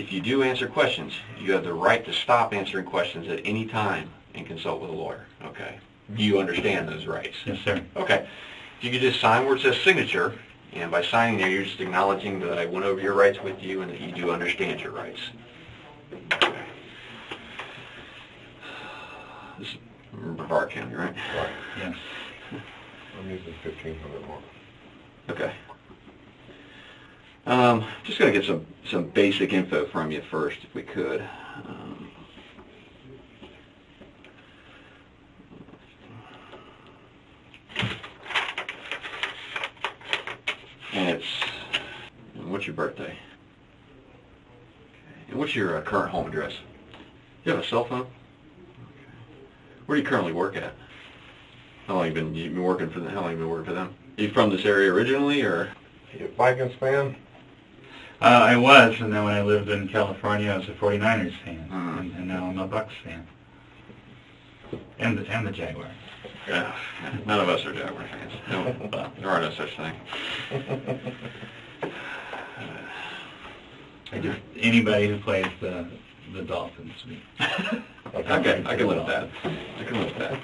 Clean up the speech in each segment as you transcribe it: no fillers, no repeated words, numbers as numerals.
If you do answer questions, you have the right to stop answering questions at any time and consult with a lawyer. Okay. Do you understand those rights? Yes, sir. Okay. If you could just sign where it says signature, and by signing there, you're just acknowledging that I went over your rights with you and that you do understand your rights. Okay. This is Brevard County, right? Right. Yes. I'm using 1,500 more. Okay. Just going to get some basic info from you first, if we could. And what's your birthday? Okay. And what's your current home address? You have a cell phone? Okay. Where do you currently work at? How long you been working for them? How long you been working for them? Are you from this area originally, or? You a Vikings fan? I was, and then when I lived in California, I was a 49ers fan, and now I'm a Bucks fan. And the Jaguars. Yeah, none of us are Jaguar fans. No, there are no such thing. Anybody who plays the Dolphins. Okay, I can live with that. I can live with that.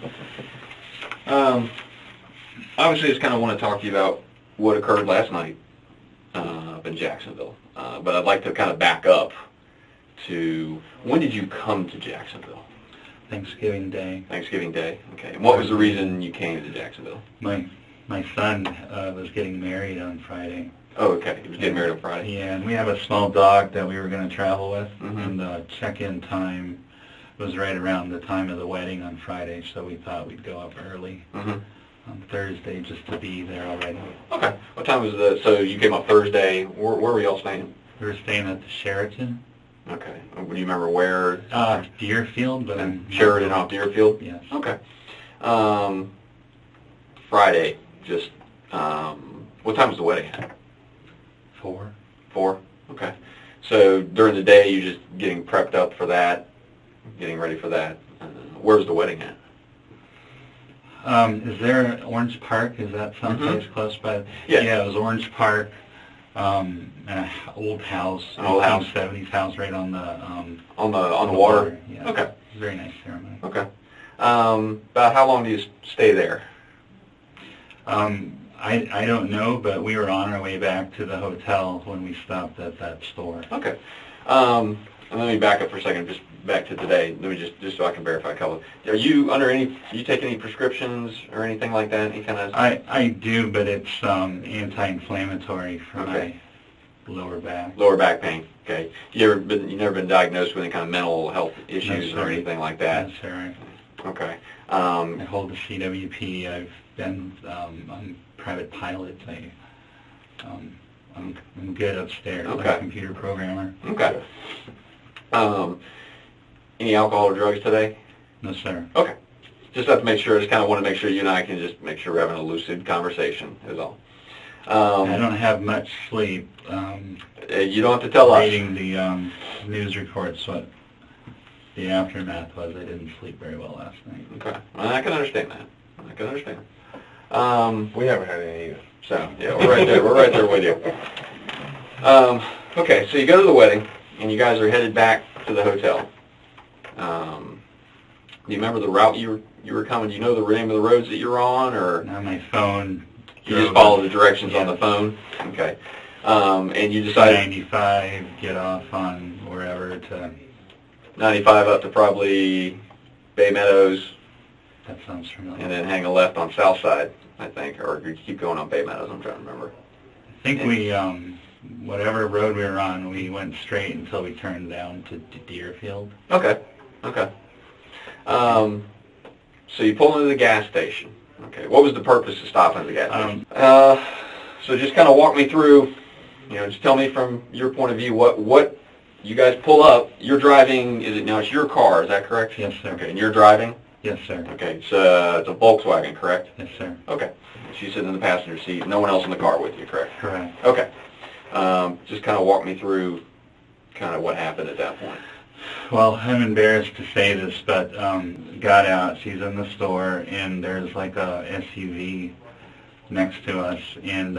Obviously, I just kind of want to talk to you about what occurred last night up in Jacksonville. But I'd like to kind of back up to, when did you come to Jacksonville? Thanksgiving Day. Thanksgiving Day, okay. And what was the reason you came to Jacksonville? My son was getting married on Friday. Oh, okay. He was getting married on Friday? Yeah, and we have a small dog that we were going to travel with, and the check-in time was right around the time of the wedding on Friday, so we thought we'd go up early on Thursday just to be there already. Okay. What time was so you came up Thursday. Where were y'all staying? We were staying at the Sheraton. Okay. Do you remember where? Deerfield, but Sheridan off Deerfield? Yes. Okay. Friday, just, what time was the wedding at? 4. 4? Okay. So during the day, you're just getting prepped up for that, getting ready for that. Where's the wedding at? Is there Orange Park? Is that someplace close by? Yeah. Yeah, it was Orange Park. An old house, an old house, 70s house, right on the water. Yeah. Okay. Very nice ceremony. Okay. About how long do you stay there? I don't know, but we were on our way back to the hotel when we stopped at that store. Okay. And let me back up for a second, just back to today. Let me just so I can verify a couple. Are you under any? Do you take any prescriptions or anything like that? Any kind of? I do, but it's anti-inflammatory for my lower back. Lower back pain. Okay. You never been diagnosed with any kind of mental health issues or anything like that? Yes, sir. Okay. I hold the CWP. I've been on private pilots. I'm good upstairs. Okay. I'm a computer programmer. Okay. Any alcohol or drugs today? No, sir. Okay. Just have to make sure, just kind of want to make sure you and I can just make sure we're having a lucid conversation is all. I don't have much sleep. You don't have to tell us. Reading the news reports, what the aftermath was, I didn't sleep very well last night. Okay. Well, I can understand that. I can understand. We haven't had any either. So, yeah, we're right there. We're right there with you. Okay, so you go to the wedding, and you guys are headed back to the hotel. Do you remember the route you were coming? Do you know the name of the roads that you were on, or? Now my phone. You just follow the directions on the phone? Okay. And you decided... 95, get off on wherever to... 95 up to probably Bay Meadows. That sounds familiar. And then hang a left on South Side, I think, or you keep going on Bay Meadows, I'm trying to remember. I think we, whatever road we were on, we went straight until we turned down to Deerfield. Okay, okay. So you pull into the gas station. Okay, what was the purpose of stopping at the gas station? So just kind of walk me through, just tell me from your point of view, what you guys pull up, you're driving, it's your car, is that correct? Yes, sir. Okay, and you're driving? Yes, sir. Okay, it's a Volkswagen, correct? Yes, sir. Okay. She's sitting in the passenger seat, no one else in the car with you, correct? Correct. Okay. Just kind of walk me through kind of what happened at that point. Well, I'm embarrassed to say this, but got out, she's in the store, and there's like a SUV next to us, and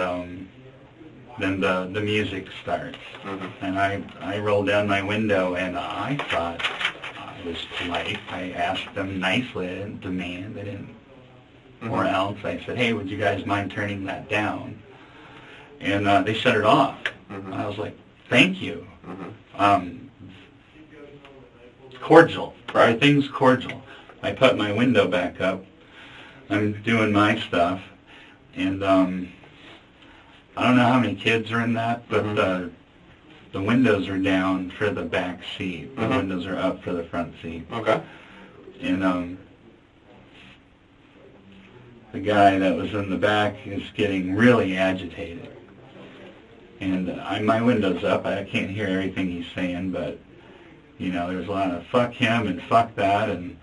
then the music starts. Mm-hmm. And I roll down my window, and I thought I was polite. I asked them nicely. I didn't demand. I didn't. Mm-hmm. Or else I said, hey, would you guys mind turning that down? And they shut it off. Mm-hmm. I was like, thank you. Mm-hmm. Cordial. Right. Everything's cordial. I put my window back up. I'm doing my stuff. And I don't know how many kids are in that, but Mm-hmm. The windows are down for the back seat. The Mm-hmm. windows are up for the front seat. Okay. And the guy that was in the back is getting really agitated. And my window's up. I can't hear everything he's saying, but, you know, there's a lot of fuck him and fuck that and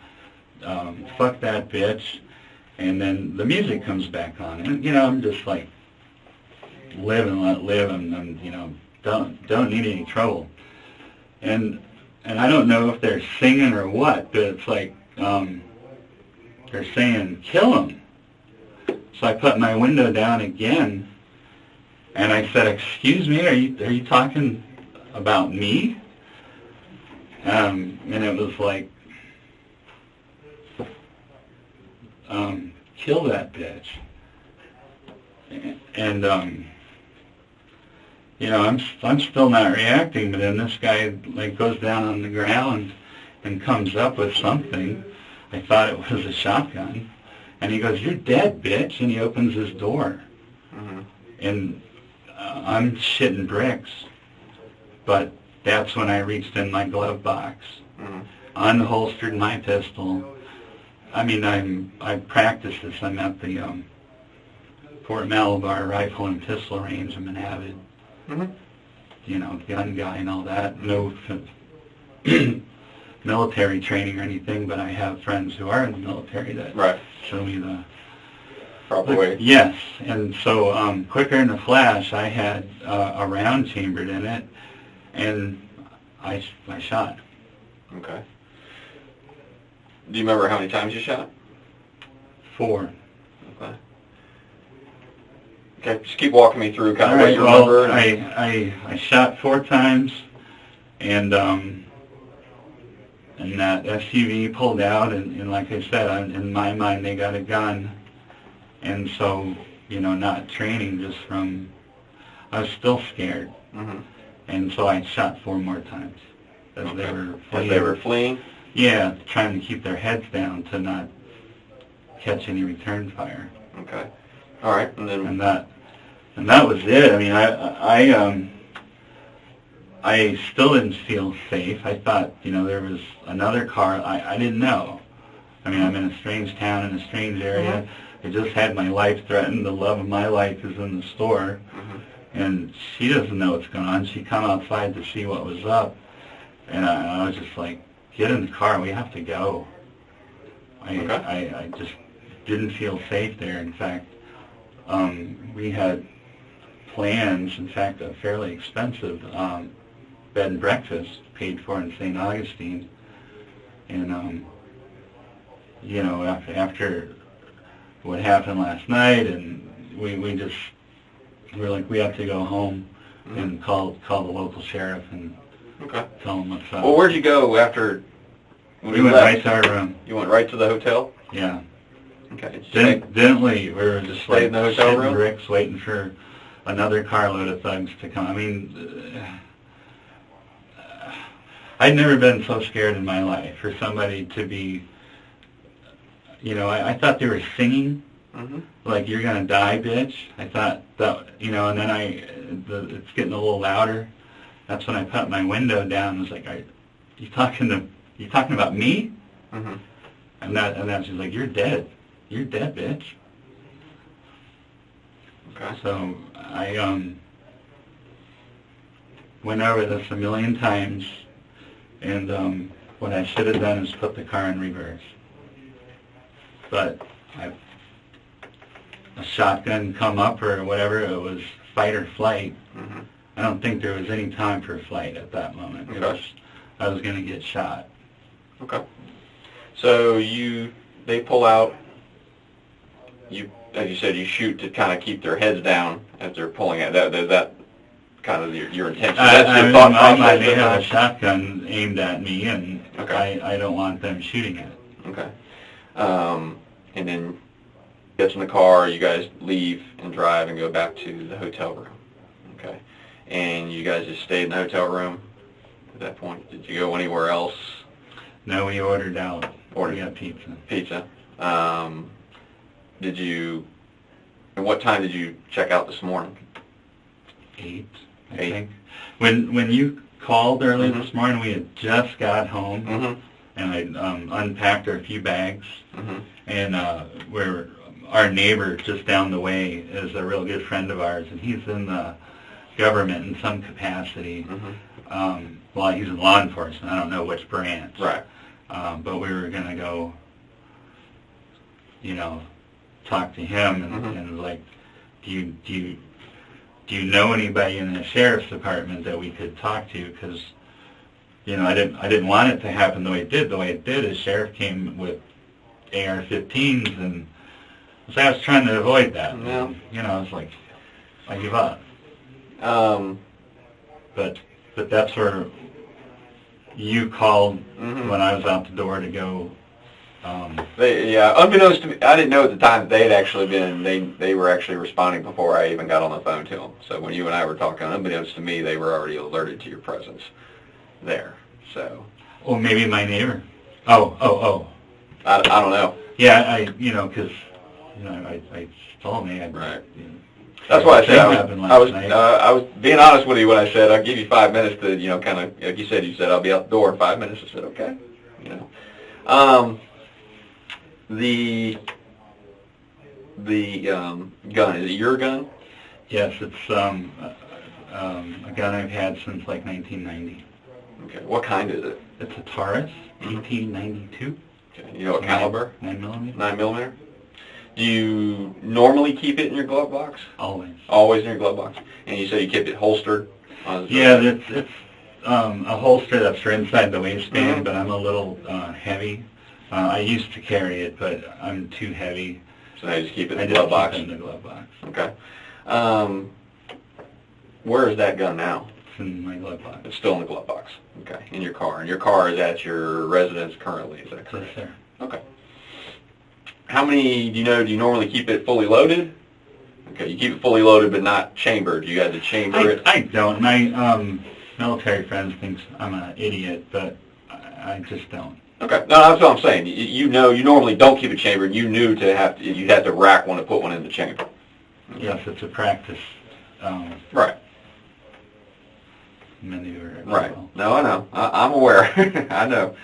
fuck that bitch. And then the music comes back on. And, you know, I'm just like, live and let live, and you know, don't need any trouble. And I don't know if they're singing or what, but it's like they're saying, kill him. So I put my window down again, and I said, excuse me, are you talking about me? And it was like, kill that bitch. And you know, I'm still not reacting, but then this guy like goes down on the ground and comes up with something. I thought it was a shotgun, and he goes, "You're dead, bitch!" And he opens his door, Mm-hmm. and I'm shitting bricks. But that's when I reached in my glove box, Mm-hmm. unholstered my pistol. I mean, I practiced this. I'm at the Fort Malabar Rifle and Pistol Range. I'm an avid, Mm-hmm. you know, gun guy and all that. No military training or anything, but I have friends who are in the military that Right. show me the Proper way. Yes, and so quicker in the flash, I had a round chambered in it, and I shot. Okay. Do you remember how many times you shot? 4. Okay. Okay, just keep walking me through kind All of what right, you well, remember. I shot 4 times, and that SUV pulled out, and like I said, in my mind, they got a gun. And so, you know, not training, just from, I was still scared. Mm-hmm. And so I shot 4 more times as Okay. they were As fleeing. they were fleeing? Yeah, trying to keep their heads down to not catch any return fire. Okay. All right, and then... And that was it. I mean, I still didn't feel safe. I thought, you know, there was another car. I didn't know. I mean, I'm in a strange town, in a strange area. Mm-hmm. I just had my life threatened. The love of my life is in the store. Mm-hmm. And she doesn't know what's going on. She come outside to see what was up. And I was just like, get in the car. We have to go. I just didn't feel safe there. In fact, we had plans, in fact, a fairly expensive bed and breakfast paid for in St. Augustine. And, you know, after what happened last night, and we were like, we have to go home. Mm-hmm. And call the local sheriff and Okay. tell him what's up. Well, where'd you go after when We you went left? right to our room. You went right to the hotel? Yeah. Okay. Did you stay- Didn't leave. We were just Stayed like in the hotel shitting room? bricks waiting for another carload of thugs to come. I mean, I'd never been so scared in my life for somebody to be, you know, I thought they were singing, Mm-hmm. like, you're going to die, bitch. I thought that, you know, and then it's getting a little louder. That's when I put my window down and was like, you talking about me? Mm-hmm. And then she's like, you're dead, bitch. Okay. So I went over this a million times, and what I should have done is put the car in reverse. But a shotgun come up or whatever, it was fight or flight. Mm-hmm. I don't think there was any time for flight at that moment. Okay. I was going to get shot. Okay. So they pull out, as you said, you shoot to kind of keep their heads down as they're pulling out. Is that kind of your intention? That's your thought process? They have a shotgun aimed at me, and okay. I don't want them shooting it. Okay. And then gets in the car, you guys leave and drive and go back to the hotel room. Okay. And you guys just stayed in the hotel room at that point? Did you go anywhere else? No, we ordered out. We got pizza. Pizza. And what time did you check out this morning? 8, I think. When you called earlier this morning, we had just got home, and I unpacked our few bags, and our neighbor just down the way is a real good friend of ours, and he's in the government in some capacity. Well, he's in law enforcement. I don't know which branch. Right. But we were going to go, talk to him, and like, do you know anybody in the sheriff's department that we could talk to? Because, I didn't want it to happen the way it did. The way it did is sheriff came with AR-15s, and so I was trying to avoid that. Yeah. And, I was like, I give up. But that's where you called when I was out the door to go. Unbeknownst to me, I didn't know at the time that they had actually been, they were actually responding before I even got on the phone to them. So when you and I were talking, unbeknownst to me, they were already alerted to your presence there. So. Well, maybe my neighbor. Oh. I don't know. Yeah, because, I told me. Right. That's why I said I was being honest with you when I said I'll give you 5 minutes to, kind of, like you said I'll be out the door in 5 minutes. I said, okay. The gun, is it your gun? Yes, it's a gun I've had since like 1990. Okay, what kind is it? It's a Taurus, PT-92. Okay, you know what caliber? 9mm. 9mm? Do you normally keep it in your glove box? Always. Always in your glove box? And you said you kept it holstered? Yeah, it's a holster that's for inside the waistband, but I'm a little heavy. I used to carry it, but I'm too heavy. So now you just keep it in the glove box? I just keep it in the glove box. Okay. Where is that gun now? It's in my glove box. It's still in the glove box. Okay. In your car. And your car is at your residence currently, is that correct? Yes, sir. Okay. How many, do you normally keep it fully loaded? Okay, you keep it fully loaded but not chambered. You had to chamber it? I don't. My military friends think I'm an idiot, but I just don't. Okay, no, that's what I'm saying. You normally don't keep it chambered. You knew you had to rack one to put one in the chamber. Okay. Yes, it's a practice. Right. Maneuver. Right. Well. No, I know. I'm aware. I know.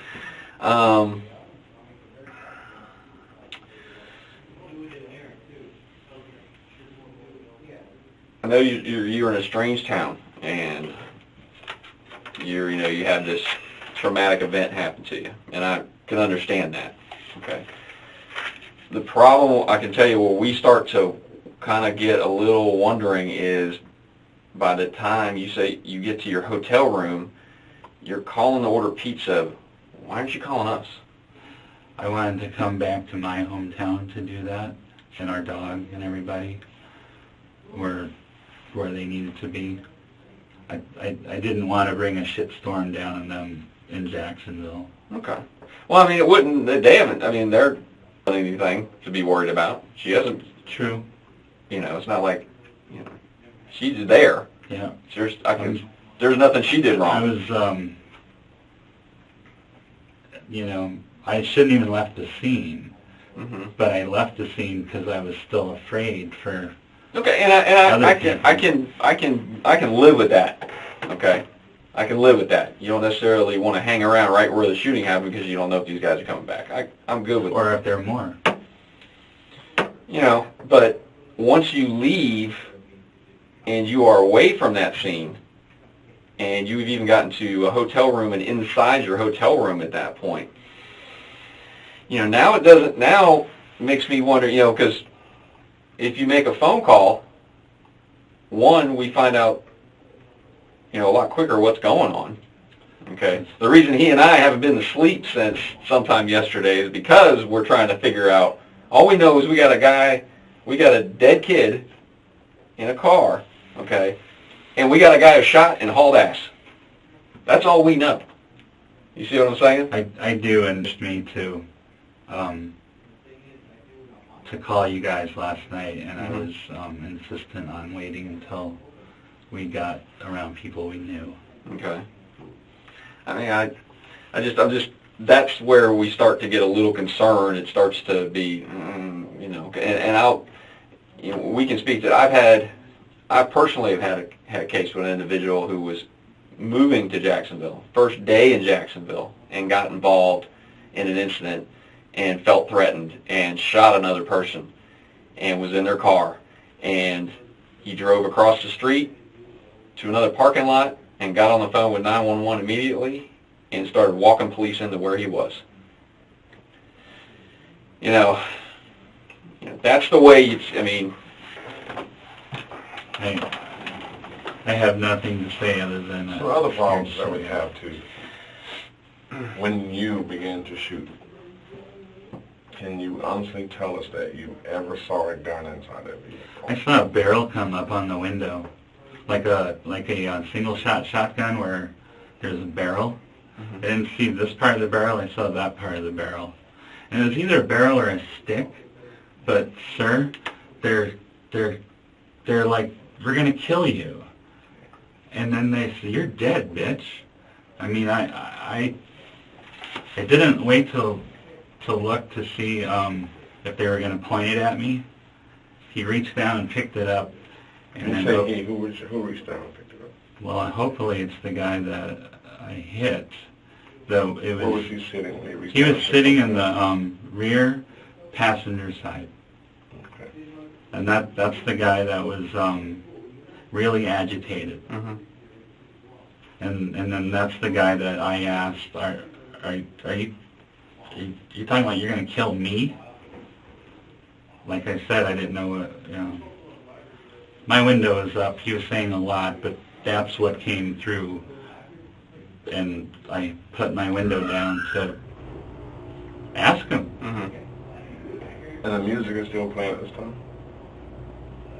I know you're in a strange town, and you had this traumatic event happen to you, and I can understand that. Okay. The problem, I can tell you, where we start to kind of get a little wondering is by the time you say you get to your hotel room, you're calling to order pizza. Why aren't you calling us? I wanted to come back to my hometown to do that, and our dog and everybody were where they needed to be. I didn't want to bring a shitstorm down on them in Jacksonville. Okay. Well, I mean, it wouldn't. They haven't. I mean, they're not anything to be worried about. She hasn't. True. It's not like, she's there. Yeah. There's nothing she did wrong. I was, I shouldn't even left the scene, but I left the scene because I was still afraid for. Okay, and I can live with that. Okay, I can live with that. You don't necessarily want to hang around right where the shooting happened because you don't know if these guys are coming back. I'm good with that. Or if there are more. But once you leave and you are away from that scene, and you've even gotten to a hotel room and inside your hotel room at that point, now it makes me wonder, because if you make a phone call, one, we find out, a lot quicker what's going on. Okay. The reason he and I haven't been to sleep since sometime yesterday is because we're trying to figure out, all we know is we got a dead kid in a car, okay, and we got a guy who shot and hauled ass. That's all we know. You see what I'm saying? I do, and it's me to call you guys last night, and I was insistent on waiting until we got around people we knew. Okay. I mean, I'm just, that's where we start to get a little concerned. It starts to be, you know, and we can speak that I personally have had a case with an individual who was moving to Jacksonville, first day in Jacksonville, and got involved in an incident and felt threatened and shot another person and was in their car, and he drove across the street to another parking lot and got on the phone with 911 immediately and started walking police into where he was. You know, that's the way I mean, I have nothing to say other than Some other problems that we have too. When you began to shoot, can you honestly tell us that you ever saw a gun inside that vehicle? I saw a barrel come up on the window, like a single shot shotgun where there's a barrel. I didn't see this part of the barrel, I saw that part of the barrel. And it was either a barrel or a stick, but sir, they're like, we're gonna kill you. And then they say, you're dead, bitch. I mean, I didn't wait to look to see if they were gonna point it at me. He reached down and picked it up. And you then say he, who reached down and picked it up? Well, hopefully it's the guy that I hit. Though it was. Where was he sitting when he reached He down was sitting in the rear passenger side. Okay. And that's the guy that was really agitated. And then that's the guy that I asked, are you talking about you're going to kill me? Like I said, I didn't know what, you know. My window is up. He was saying a lot, but that's what came through. And I put my window down to ask him. And the music is still playing at this time?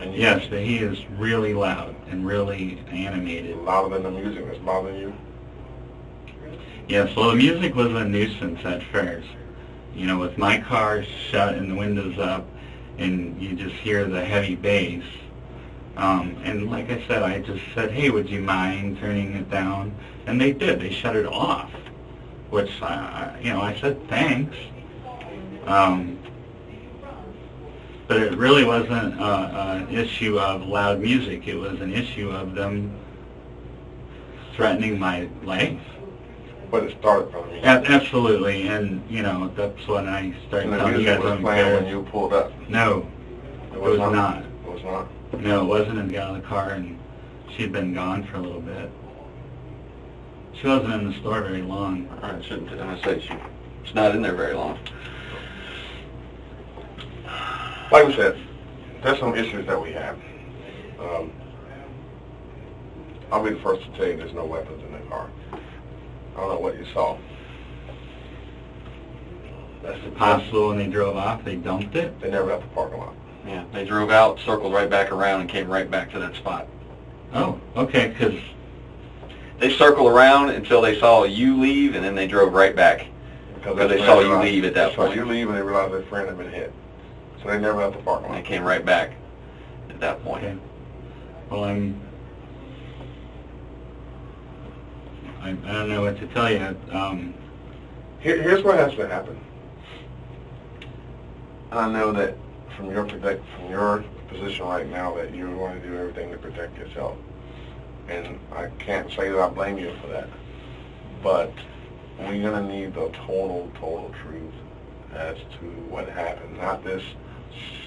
And Yes, but he is really loud and really animated. Louder than the music that's bothering you? Yes, well, the music was a nuisance at first. You know, with my car shut and the windows up, and you just hear the heavy bass. And like I said, I just said, hey, would you mind turning it down? And they did. They shut it off, which, I said thanks. But it really wasn't an issue of loud music. It was an issue of them threatening my life. But it started from the music. Absolutely, and, that's when I started And the telling you music guys was I'm playing when embarrassed. you pulled up? No, it was not. It was not? No, it wasn't, and got out of the car, and she'd been gone for a little bit. She wasn't in the store very long. I shouldn't. I'm gonna say she's not in there very long. Like we said, there's some issues that we have. I'll be the first to tell you there's no weapons in the car. I don't know what you saw. That's possible. When they drove off, they dumped it. They never left the parking lot. Yeah, they drove out, circled right back around, and came right back to that spot. Oh, okay, because They circled around until they saw you leave, and then they drove right back. Because they saw you leave at that They saw point. you leave and they realized their friend had been hit. So they never left the parking And they lot. came right back at that point. okay. Well, I don't know what to tell you. Here's what has to happen. And I know that from your position right now that you're going to do everything to protect yourself. And I can't say that I blame you for that. But we're going to need the total truth as to what happened. Not this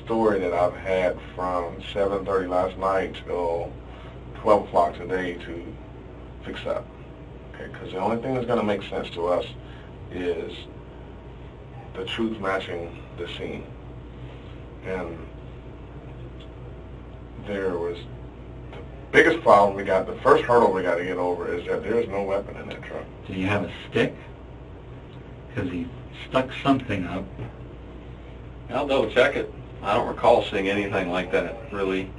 story that I've had from 7:30 last night till 12 o'clock today to fix up. Okay, because the only thing that's going to make sense to us is the truth matching the scene. And there was the biggest problem we got, the first hurdle we got to get over is that there's no weapon in that truck. Do you have a stick? Because he stuck something up. I'll double check it. I don't recall seeing anything like that, really.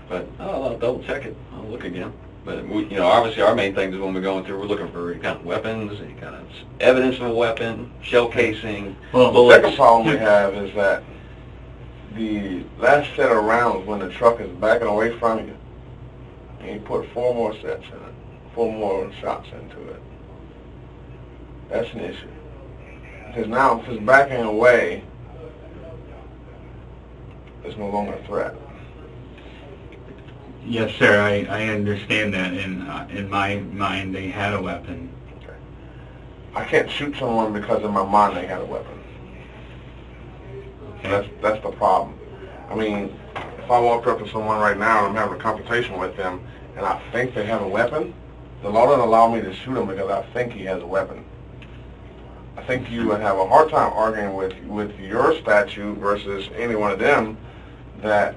But I'll double check it. I'll look again. But we, you know, obviously our main thing is when we're going through, we're looking for any kind of weapons, any kind of evidence of a weapon, shell casing, Well, the bullets. second problem we have is that the last set of rounds, when the truck is backing away from you, and you put 4 more sets in it, 4 more shots into it, that's an issue. Because now, if it's backing away, it's no longer a threat. Yes, sir, I understand that. In my mind, they had a weapon. Okay. I can't shoot someone because in my mind they had a weapon. Okay. That's the problem. I mean, if I walked up to someone right now and I'm having a confrontation with them and I think they have a weapon, the law doesn't allow me to shoot him because I think he has a weapon. I think you would have a hard time arguing with your statute versus any one of them that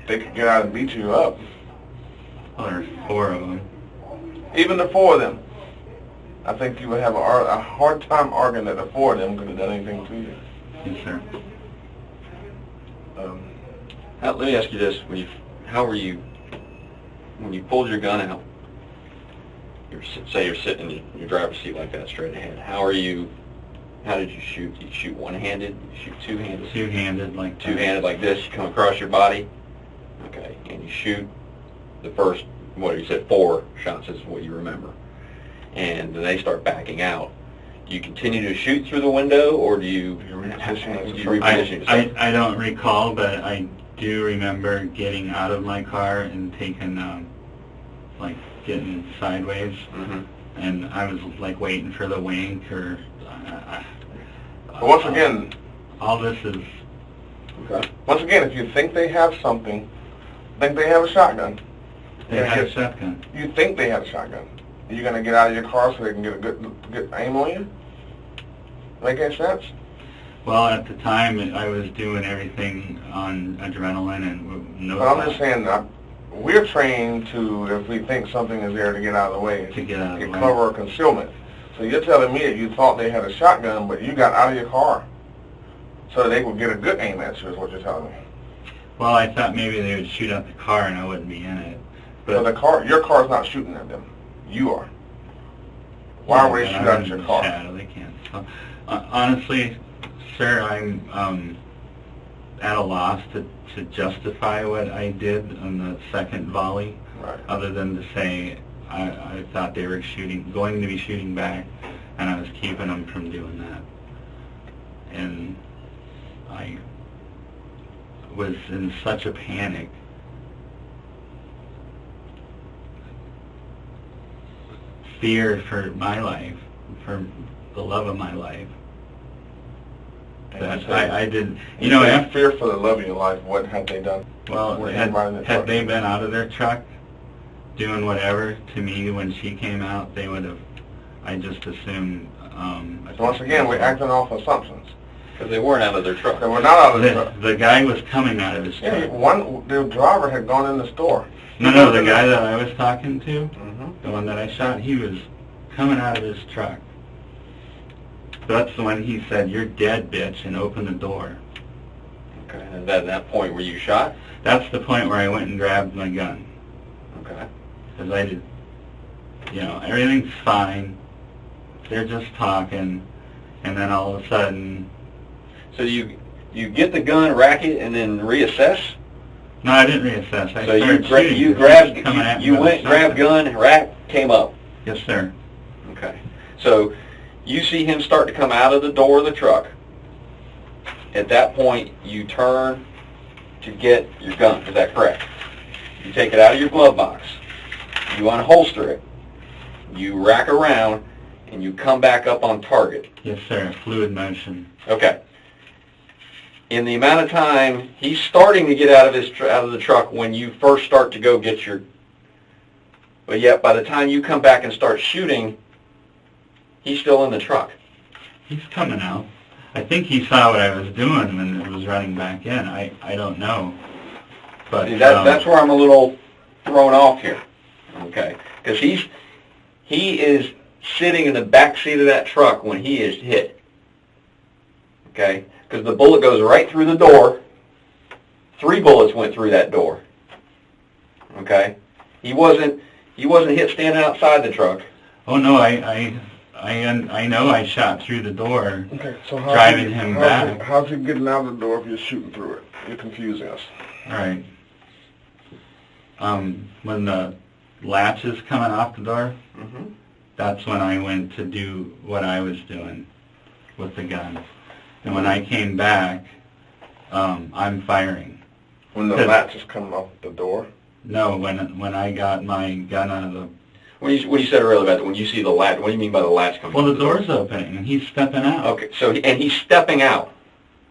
they could get out and beat you up. Well, there's 4 of them. Even the 4 of them. I think you would have a hard time arguing that the 4 of them could have done anything to you. Yes, sir. Let me ask you this: how were you when you pulled your gun out? Say you're sitting in your driver's seat like that, straight ahead. How did you shoot? Did you shoot one-handed? Did you shoot two-handed? Two-handed, like that. Two-handed, like this. You come across your body. Okay, and you shoot the first, what you said, 4 shots is what you remember, and then they start backing out. Do you continue to shoot through the window, or do you reposition yourself? I don't recall, but I do remember getting out of my car and taking, like, getting sideways, and I was, like, waiting for the wink, or... But once again... all this is... Okay. Once again, if you think they have something, think they have a shotgun. They had a shotgun. You think they have a shotgun. Are you going to get out of your car so they can get a good aim on you? Make any sense? Well, at the time, I was doing everything on adrenaline and no... But I'm just saying, we're trained to, if we think something is there, to get out of the way. To get out of the way. Cover or concealment. So you're telling me that you thought they had a shotgun, but you got out of your car so that they would get a good aim at you, is what you're telling me. Well, I thought maybe they would shoot at the car and I wouldn't be in it. But your car's not shooting at them. You are. Why would they shoot at your car? Shadow, they can't. So, honestly, sir, I'm at a loss to justify what I did on the second volley, right, other than to say I thought they were going to be shooting back, and I was keeping them from doing that. And I was in such a panic. Fear for my life, for the love of my life. That I didn't, you know, after... Fear for the love of your life, what had they done? Well, had they been out of their truck doing whatever to me when she came out, they would have, I just assumed... So once again, we're acting off assumptions. Because they weren't out of their truck. They were not out of their truck. The guy was coming out of his truck. Yeah, the driver had gone in the store. No, the guy that I was talking to, the one that I shot, he was coming out of his truck. That's when he said, "You're dead, bitch," and opened the door. Okay, and at that point were you shot? That's the point where I went and grabbed my gun. Okay. Because I did, you know, everything's fine. They're just talking, and then all of a sudden... So you get the gun, rack it, and then reassess? No, I didn't reassess. So you went, grabbed gun, rack, came up? Yes, sir. Okay. So you see him start to come out of the door of the truck. At that point, you turn to get your gun. Is that correct? You take it out of your glove box. You unholster it. You rack around, and you come back up on target. Yes, sir. Fluid motion. Okay. In the amount of time he's starting to get out of the truck when you first start to go get your... But yet, by the time you come back and start shooting, he's still in the truck. He's coming out. I think he saw what I was doing when it was running back in. I don't know. But that's where I'm a little thrown off here. Okay, because he is sitting in the back seat of that truck when he is hit. Okay, because the bullet goes right through the door. 3 bullets went through that door. Okay, He wasn't hit standing outside the truck. Oh no, I know I shot through the door, Okay, so driving him back. How's he getting out of the door if you're shooting through it? You're confusing us. All right. When the latch is coming off the door, that's when I went to do what I was doing with the gun. And when I came back, I'm firing. When the latch is coming off the door? No, when I got my gun out of the... When you said earlier about when you see the latch, what do you mean by the latch coming? Well, the door's opening, and he's stepping out. Okay, so and he's stepping out.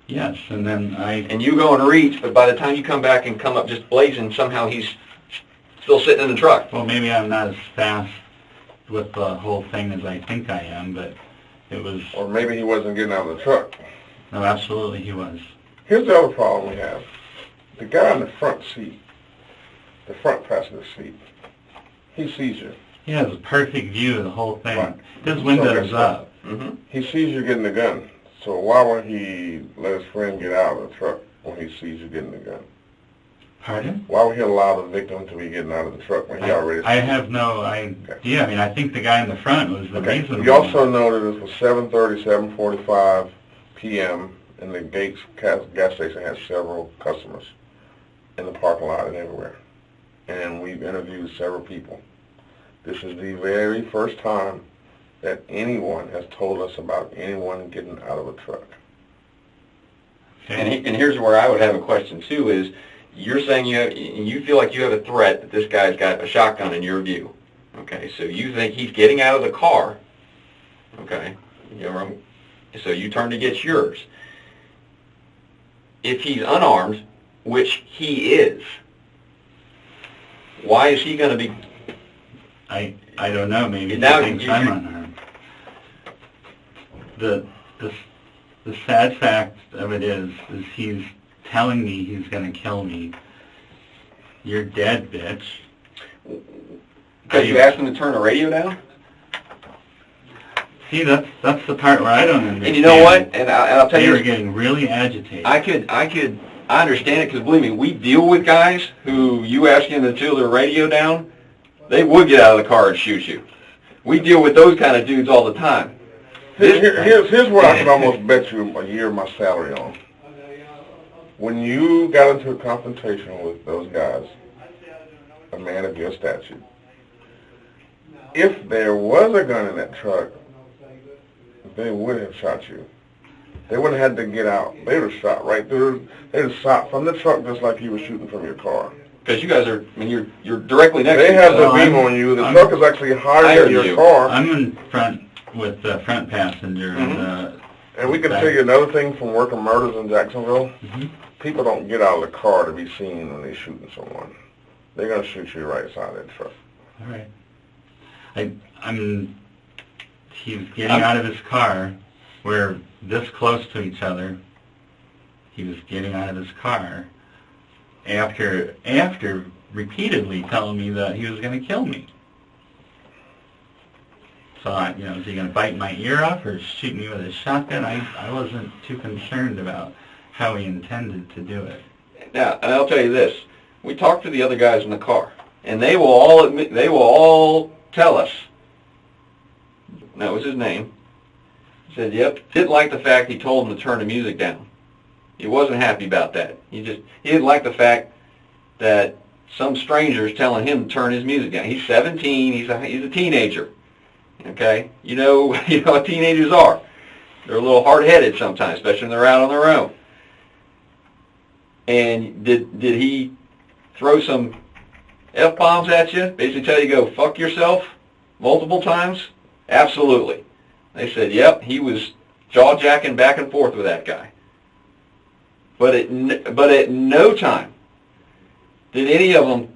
Yes, and then And you go and reach, but by the time you come back and come up just blazing, somehow he's still sitting in the truck. Well, maybe I'm not as fast with the whole thing as I think I am, but it was... Or maybe he wasn't getting out of the truck. No, absolutely he was. Here's the other problem we have. The guy in the front seat, the front passenger seat, he sees you. He has a perfect view of the whole thing. Right. His window's up. He sees you getting the gun. So why would he let his friend get out of the truck when he sees you getting the gun? Pardon? Why would he allow the victim to be getting out of the truck when he already... I have no idea. I mean, I think the guy in the front was the reason. We also know that it was 7:30, 7:45 p.m. and the Gates gas station has several customers in the parking lot and everywhere. And we've interviewed several people. This is the very first time that anyone has told us about anyone getting out of a truck. Okay. And here's where I would have a question too is, you're saying you feel like you have a threat that this guy's got a shotgun in your view. Okay, so you think he's getting out of the car. Okay, so you turn to get yours. If he's unarmed, which he is, why is he going to be... I don't know, maybe now he thinks I'm unarmed. The sad fact of it is he's telling me he's going to kill me. You're dead, bitch. Because you asked him to turn the radio down? See, that's the part where I don't understand. And you know what? And I'll tell you... They were getting really agitated. I understand it, because believe me, we deal with guys who you ask them to turn their radio down, they would get out of the car and shoot you. We deal with those kind of dudes all the time. Here's what I can almost bet you a year of my salary on. When you got into a confrontation with those guys, a man of your stature, if there was a gun in that truck, they would have shot you. They wouldn't have had to get out. They would have shot right through. They would have shot from the truck just like you were shooting from your car. Because you guys are, I mean, you're directly next to They each have other. the beam on you. The truck is actually higher than your car. I'm in front with the front passenger. And we can tell you another thing from working murders in Jacksonville. People don't get out of the car to be seen when they're shooting someone. They're going to shoot you right side of that truck. All right. He's getting out of his car. We're this close to each other. He was getting out of his car after repeatedly telling me that he was going to kill me. So, is he going to bite my ear off or shoot me with a shotgun? I wasn't too concerned about how he intended to do it. Now, and I'll tell you this. We talked to the other guys in the car, and they will all admit, they will all tell us, that was his name, he said, yep, didn't like the fact he told him to turn the music down. He wasn't happy about that. He didn't like the fact that some stranger's telling him to turn his music down. He's 17, he's a teenager. Okay? You know what teenagers are. They're a little hard-headed sometimes, especially when they're out on their own. And did he throw some F-bombs at you? Basically tell you to go fuck yourself multiple times? Absolutely. They said, yep, he was jaw-jacking back and forth with that guy. But at no time did any of them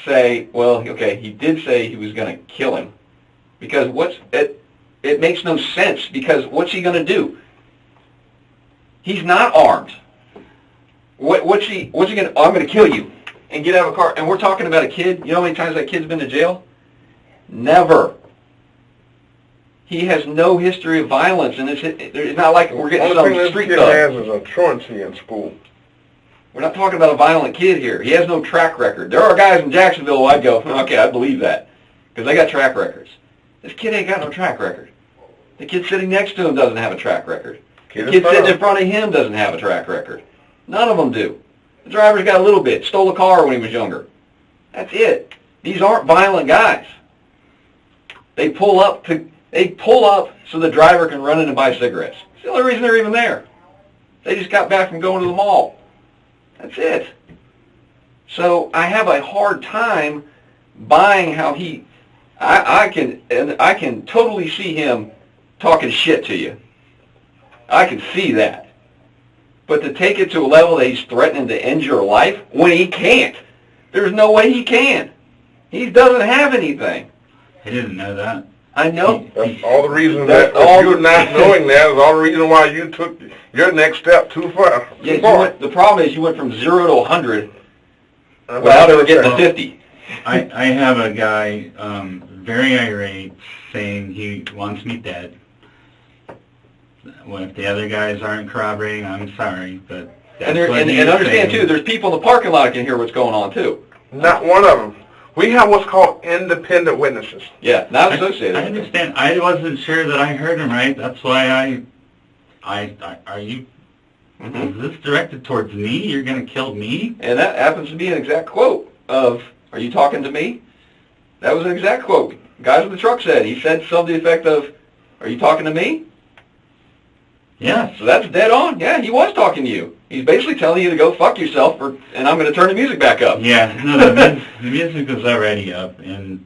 say, well, okay, he did say he was going to kill him. Because it makes no sense, because what's he going to do? He's not armed. What's he going to, I'm going to kill you and get out of a car. And we're talking about a kid. You know how many times that kid's been to jail? Never. He has no history of violence, and it's not like we're getting some street thug. All the thing this kid has is a truancy in school. We're not talking about a violent kid here. He has no track record. There are guys in Jacksonville who I'd go, okay, I believe that, because they got track records. This kid ain't got no track record. The kid sitting next to him doesn't have a track record. The kid sitting in front of him doesn't have a track record. None of them do. The driver's got a little bit. Stole a car when he was younger. That's it. These aren't violent guys. They pull up so the driver can run in and buy cigarettes. It's the only reason they're even there. They just got back from going to the mall. That's it. So I have a hard time buying how I can totally see him talking shit to you. I can see that. But to take it to a level that he's threatening to end your life when he can't. There's no way he can. He doesn't have anything. I didn't know that. I know. That's all the reason that you're not knowing that is all the reason why you took your next step too far. Yeah, the problem is you went from 0 to 100 without ever getting to 50. I have a guy very irate saying he wants me dead. Well, if the other guys aren't corroborating, I'm sorry, but that's and understand too, there's people in the parking lot that can hear what's going on too. Not one of them. We have what's called independent witnesses. Yeah, not associated. I understand. I wasn't sure that I heard him right. That's why are you, is this directed towards me? You're going to kill me? And that happens to be an exact quote of, are you talking to me? That was an exact quote. Guys with the truck said. He said something to the effect of, are you talking to me? Yeah. So that's dead on. Yeah, he was talking to you. He's basically telling you to go fuck yourself, and I'm going to turn the music back up. Yeah, no, the music was already up, and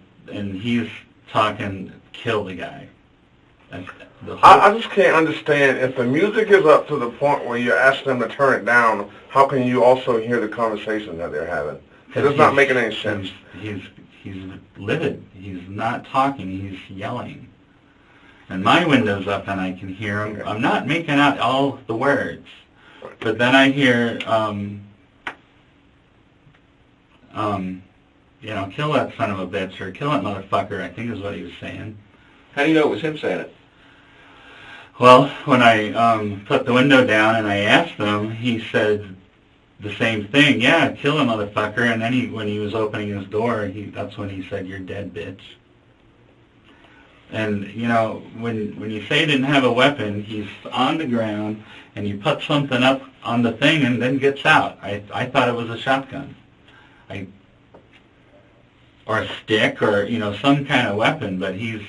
he's talking, kill the guy. I just can't understand, if the music is up to the point where you're asking them to turn it down, how can you also hear the conversation that they're having? It's not making any sense. He's livid. He's not talking. He's yelling. And my window's up and I can hear him. I'm not making out all the words. But then I hear, kill that son of a bitch, or kill that motherfucker, I think is what he was saying. How do you know it was him saying it? Well, when I put the window down and I asked him, he said the same thing. Yeah, kill a motherfucker. And then when he was opening his door, that's when he said, "You're dead, bitch." And, when you say he didn't have a weapon, he's on the ground, and you put something up on the thing and then gets out. I thought it was a shotgun. Or a stick, or, some kind of weapon, but he's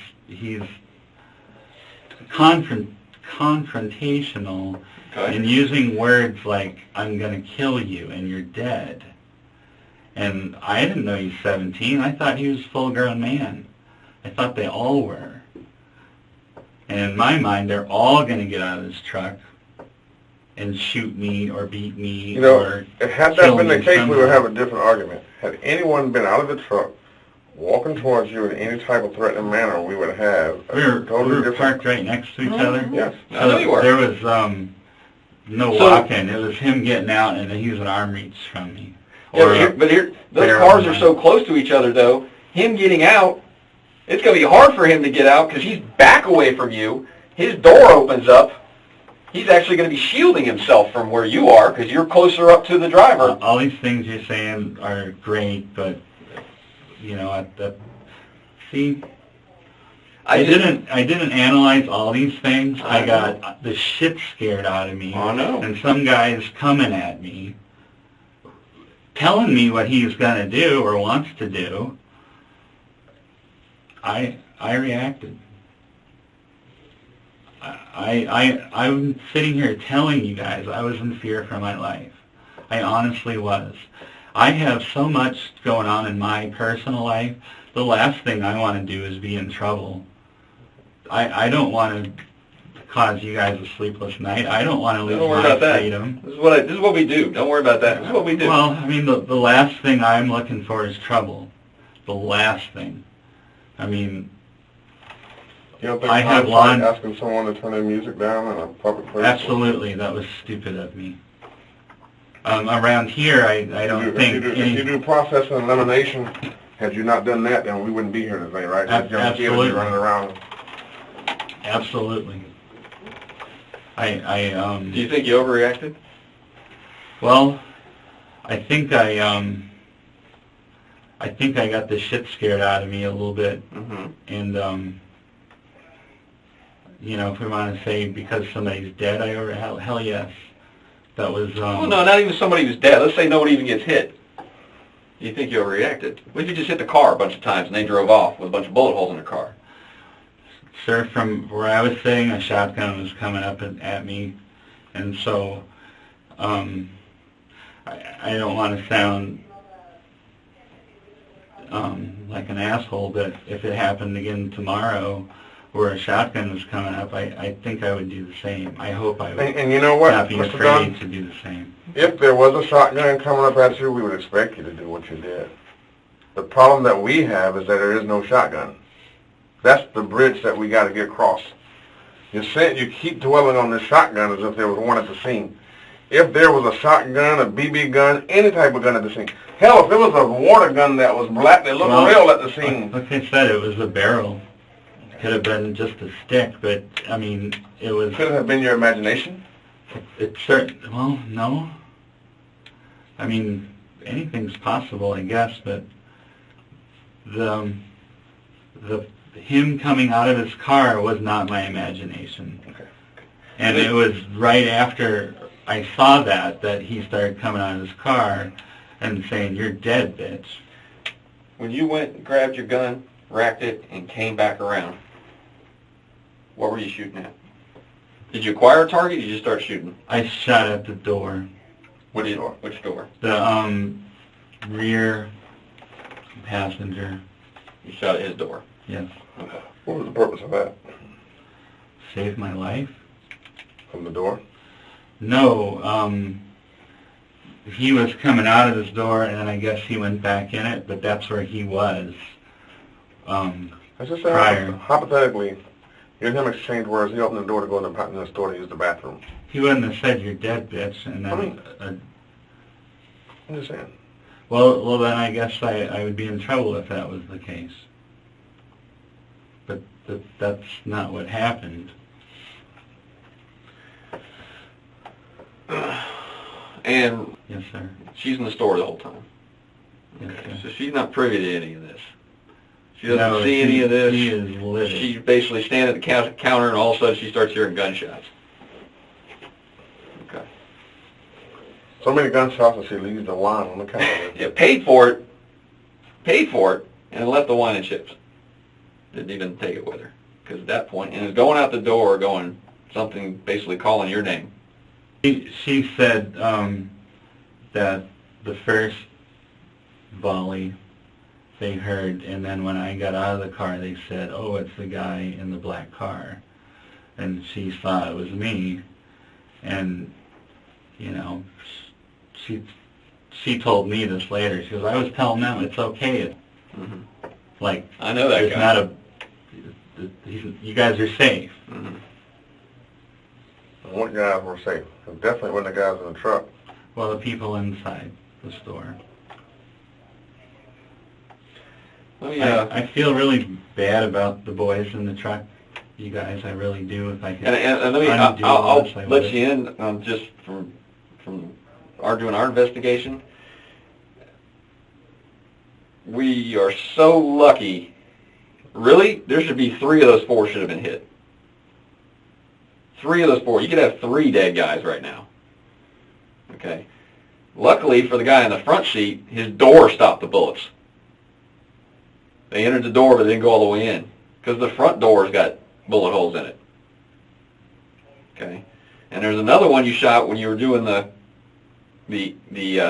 confrontational and using words like, "I'm going to kill you and you're dead." And I didn't know he's 17. I thought he was a full-grown man. I thought they all were. And in my mind, they're all going to get out of this truck and shoot me or beat me or had that been the case, we would have a different argument. Had anyone been out of the truck, walking towards you in any type of threatening manner, we would have we were parked right next to each other. Yes. So I know you were. There was no walking. It was him getting out and he was an arm reach from me. But here, those cars are so close to each other, though. Him getting out, it's going to be hard for him to get out because he's back away from you. His door opens up. He's actually going to be shielding himself from where you are because you're closer up to the driver. All these things you're saying are great, but I didn't analyze all these things. I got the shit scared out of me. Oh, no. And some guy's coming at me, telling me what he's going to do or wants to do. I reacted. I'm sitting here telling you guys I was in fear for my life. I honestly was. I have so much going on in my personal life. The last thing I want to do is be in trouble. I don't want to cause you guys a sleepless night. I don't want to lose my freedom. This is what we do. Don't worry about that. This is what we do. Well, I mean, the last thing I'm looking for is trouble. The last thing. I mean, you don't think I have asking someone to turn their music down in a public place? Absolutely, that was stupid of me. Around here, I don't think... If you do process and elimination, had you not done that, then we wouldn't be here today, right? Absolutely. Running around. Absolutely. Do you think you overreacted? Well, I think I got the shit scared out of me a little bit, and you know, if we want to say because somebody's dead, hell yes, that was. Well, no, not even somebody who's dead. Let's say nobody even gets hit. You think you overreacted? What if you just hit the car a bunch of times and they drove off with a bunch of bullet holes in their car? Sir, from where I was sitting, a shotgun was coming up at me, and so I don't want to sound like an asshole, but if it happened again tomorrow where a shotgun was coming up, I think I would do the same. I hope I would and you know what, not be Mr. afraid Dunn? to do the same. If there was a shotgun coming up at you, we would expect you to do what you did. The problem that we have is that there is no shotgun. That's the bridge that we got to get across. You keep dwelling on the shotgun as if there was one at the scene. If there was a shotgun, a BB gun, any type of gun at the scene. Hell, if it was a water gun that was black that looked real at the scene. Like I said, it was a barrel. It could have been just a stick, but, I mean, it was... Could it have been your imagination? Well, no. I mean, anything's possible, I guess, but him coming out of his car was not my imagination. Okay. And it was right after I saw that he started coming out of his car and saying, "You're dead, bitch." When you went and grabbed your gun, racked it, and came back around, what were you shooting at? Did you acquire a target or did you just start shooting? I shot at the door. Which door? Which door? The rear passenger. You shot at his door? Yes. Okay. What was the purpose of that? Saved my life? From the door? No, he was coming out of his door, and then I guess he went back in it, but that's where he was Let's just prior. say, hypothetically, you and him exchanged words. He opened the door to go in the store to use the bathroom. He wouldn't have said, "You're dead, bitch," and then... I'm just saying. Well, then I guess I would be in trouble if that was the case. But that's not what happened. And Yes, sir. she's in the store the whole time. Yes, Okay. sir. So she's not privy to any of this. She doesn't No, see any of this. She is livid. She's basically standing at the counter, and all of a sudden she starts hearing gunshots. Okay. So many gunshots and she leaves the wine on the counter. Yeah, paid for it, and left the wine and chips. Didn't even take it with her. Because at that point, and is going out the door going something, basically calling your name. She said that the first volley they heard, and then when I got out of the car, they said, "Oh, it's the guy in the black car," and she thought it was me, and you know, she told me this later. She goes, "I was telling them it's okay, like I know that there's guy. not a, you guys are safe." What guys were safe? It definitely wasn't the guys in the truck. Well, the people inside the store. Oh, yeah. I feel really bad about the boys in the truck, you guys. I really do. If I could And let me, undo I'll this, I let would. you in on just from doing our investigation. We are so lucky. Really, there should be 3 of those 4 should have been hit. 3 of those 4. You could have 3 dead guys right now. Okay. Luckily for the guy in the front seat, his door stopped the bullets. They entered the door, but they didn't go all the way in because the front door's got bullet holes in it. Okay. And there's another one you shot when you were doing the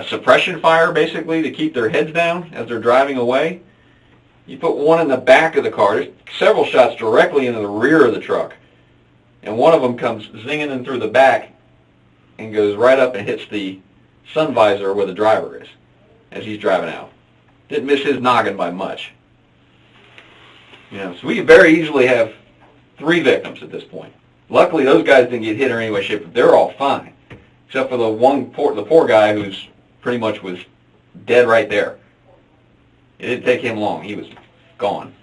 suppression fire, basically, to keep their heads down as they're driving away. You put one in the back of the car. There's several shots directly into the rear of the truck. And one of them comes zinging in through the back and goes right up and hits the sun visor where the driver is as he's driving out. Didn't miss his noggin by much. You know, so we could very easily have 3 victims at this point. Luckily, those guys didn't get hit or any way, shape, but they're all fine, except for the poor guy who's pretty much was dead right there. It didn't take him long; he was gone.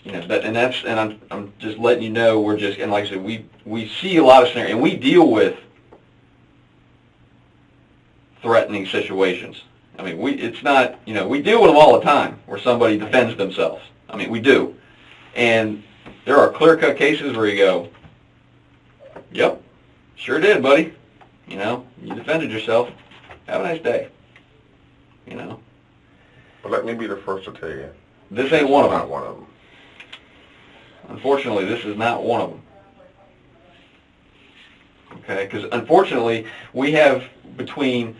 You know, and I'm just letting you know, we're just, and like I said, we see a lot of scenarios, and we deal with threatening situations. I mean, it's not, you know, we deal with them all the time where somebody defends themselves. I mean, we do. And there are clear-cut cases where you go, yep, sure did, buddy. You know, you defended yourself. Have a nice day. You know. But let me be the first to tell you. This ain't one of them. Not one of them. Unfortunately, this is not one of them. Okay, because unfortunately, we have between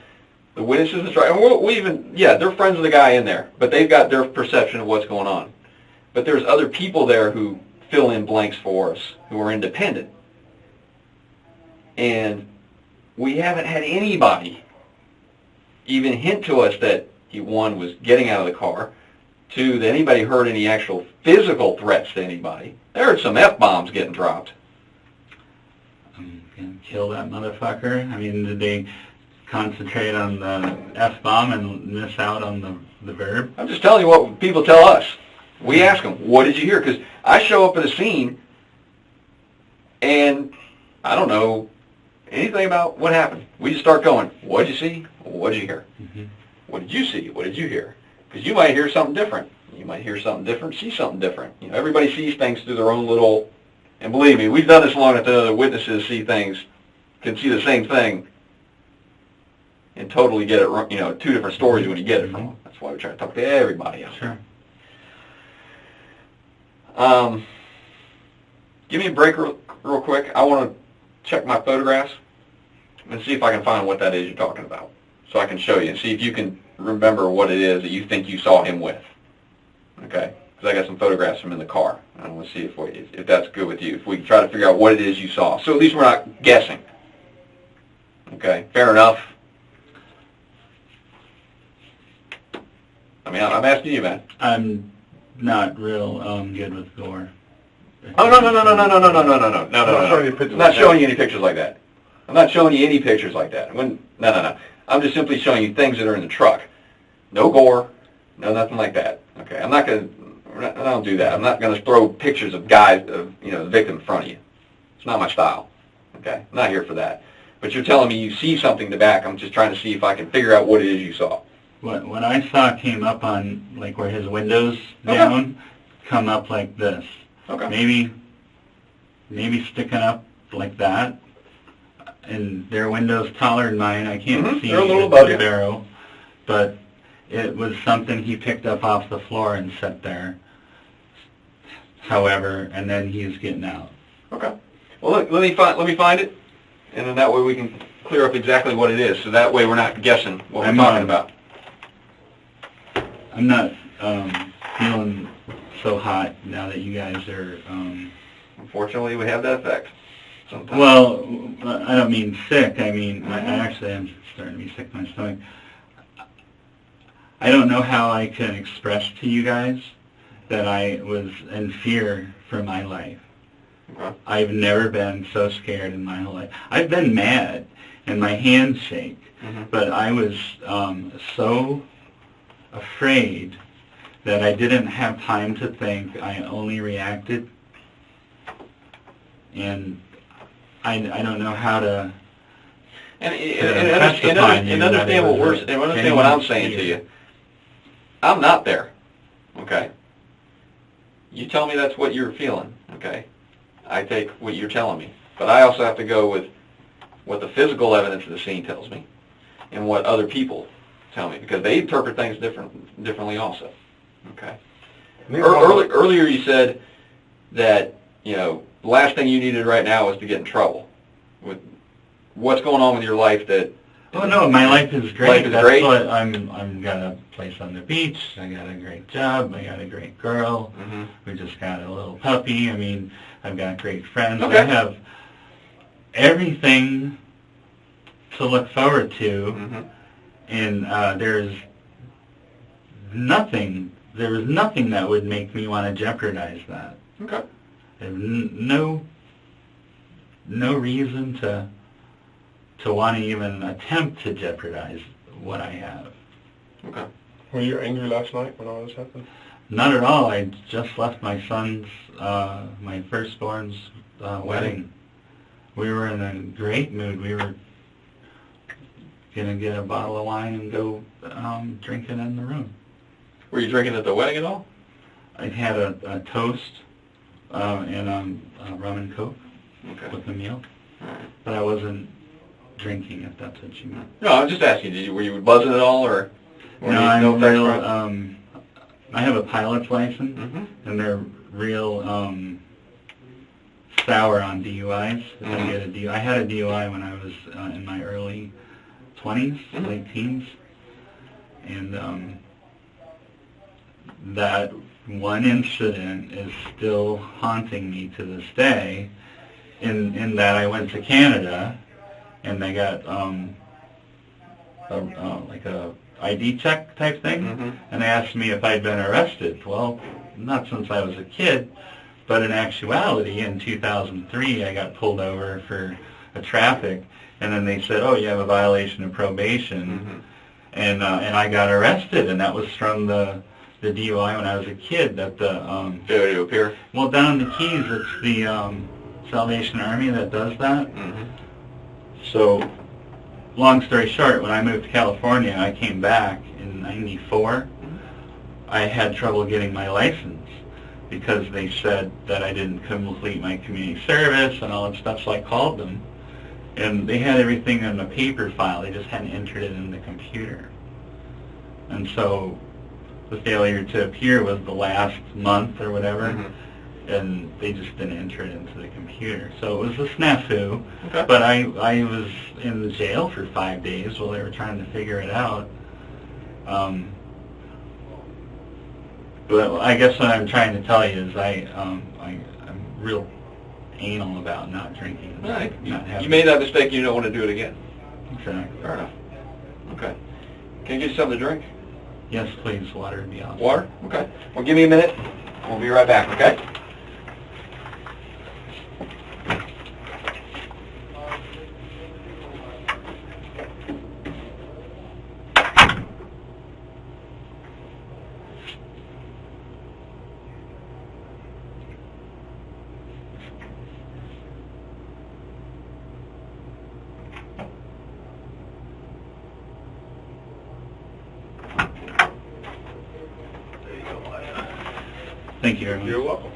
the witnesses and and we even, yeah, they're friends of the guy in there, but they've got their perception of what's going on. But there's other people there who fill in blanks for us, who are independent. And we haven't had anybody even hint to us that he, one, was getting out of the car, two, that anybody heard any actual physical threats to anybody. There are some F-bombs getting dropped. I'm going to kill that motherfucker. I mean, did they concentrate on the F-bomb and miss out on the verb? I'm just telling you what people tell us. We ask them, what did you hear? Because I show up at a scene, and I don't know anything about what happened. We just start going, what did you see? What did you hear? Mm-hmm. What did you see? What did you hear? Because you might hear something different. You might hear something different, see something different. You know, everybody sees things through their own little, and believe me, we've done this long enough that other witnesses see things, can see the same thing, and totally get it, you know, two different stories when you get it from them. That's why we try to talk to everybody out there. Sure. Give me a break real quick. I want to check my photographs and see if I can find what that is you're talking about, so I can show you and see if you can remember what it is that you think you saw him with. Okay? Because I got some photographs from in the car. I want to see if that's good with you. If we can try to figure out what it is you saw, so at least we're not guessing. Okay? Fair enough. I mean, I'm asking you, man. I'm not real good with gore. Oh, no. I'm not showing you any pictures like that. I'm not showing you any pictures like that. No. I'm just simply showing you things that are in the truck. No gore, no nothing like that. Okay, I don't do that. I'm not going to throw pictures of guys, the victim in front of you. It's not my style. Okay, I'm not here for that. But you're telling me you see something in the back. I'm just trying to see if I can figure out what it is you saw. What I saw came up on, like, where his window's down, come up like this. Okay. Maybe sticking up like that. And their window's taller than mine. I can't see They're a little above the you. barrel. But it was something he picked up off the floor and set there. However, and then he's getting out. Okay. Well, look, let me find it, and then that way we can clear up exactly what it is. So that way we're not guessing what we're talking about. I'm not feeling so hot now that you guys are... Unfortunately, we have that effect sometimes. Well, I don't mean sick. I mean, I actually am starting to be sick to my stomach. I don't know how I can express to you guys that I was in fear for my life. Okay. I've never been so scared in my whole life. I've been mad, and my hands shake, but I was so afraid that I didn't have time to think. I only reacted, and I don't know how to. And understand what I'm saying to you. I'm not there. Okay. You tell me that's what you're feeling. Okay. I take what you're telling me, but I also have to go with what the physical evidence of the scene tells me, and what other people tell me, because they interpret things differently also. Okay. Earlier you said that, the last thing you needed right now is to get in trouble. With what's going on with your life that... Oh no, my life is great. Life is great? What I'm got a place on the beach. I got a great job. I got a great girl. We just got a little puppy. I mean, I've got great friends. Okay. I have everything to look forward to, and there was nothing that would make me want to jeopardize that. Okay. There's no reason to want to even attempt to jeopardize what I have. Okay. Were you angry last night when all this happened? Not at all. I just left my son's, my firstborn's wedding. We were in a great mood. We were going to get a bottle of wine and go drinking in the room. Were you drinking at the wedding at all? I had a toast and rum and Coke with the meal. But I wasn't drinking, if that's what you meant. No, I'm just asking. Were you buzzing at all, or? No, I'm real. I have a pilot's license, and they're real sour on DUIs. If I get a DUI, I had a DUI when I was in my early 20s, late teens, and that one incident is still haunting me to this day. In that I went to Canada, and they got like a ID check type thing, and they asked me if I'd been arrested. Well, not since I was a kid, but in actuality, in 2003, I got pulled over for a traffic, and then they said, "Oh, you have a violation of probation," and I got arrested, and that was from the DUI when I was a kid. That the failure to appear. Well, down in the Keys, it's the Salvation Army that does that. So, long story short, when I moved to California, I came back in '94. I had trouble getting my license because they said that I didn't complete my community service and all that stuff, so I called them. And they had everything in a paper file, they just hadn't entered it in the computer. And so the failure to appear was the last month or whatever, and they just didn't enter it into the computer. So it was a snafu, but I was in the jail for 5 days while they were trying to figure it out. But I guess what I'm trying to tell you is I'm real anal about not drinking. Right. Not having You made that mistake, you don't want to do it again. Exactly. Fair enough. Okay. Can you get you something to drink? Yes, please. Water would be awesome. Water? Okay. Well, give me a minute. We'll be right back, okay? Thank you very much. You're welcome.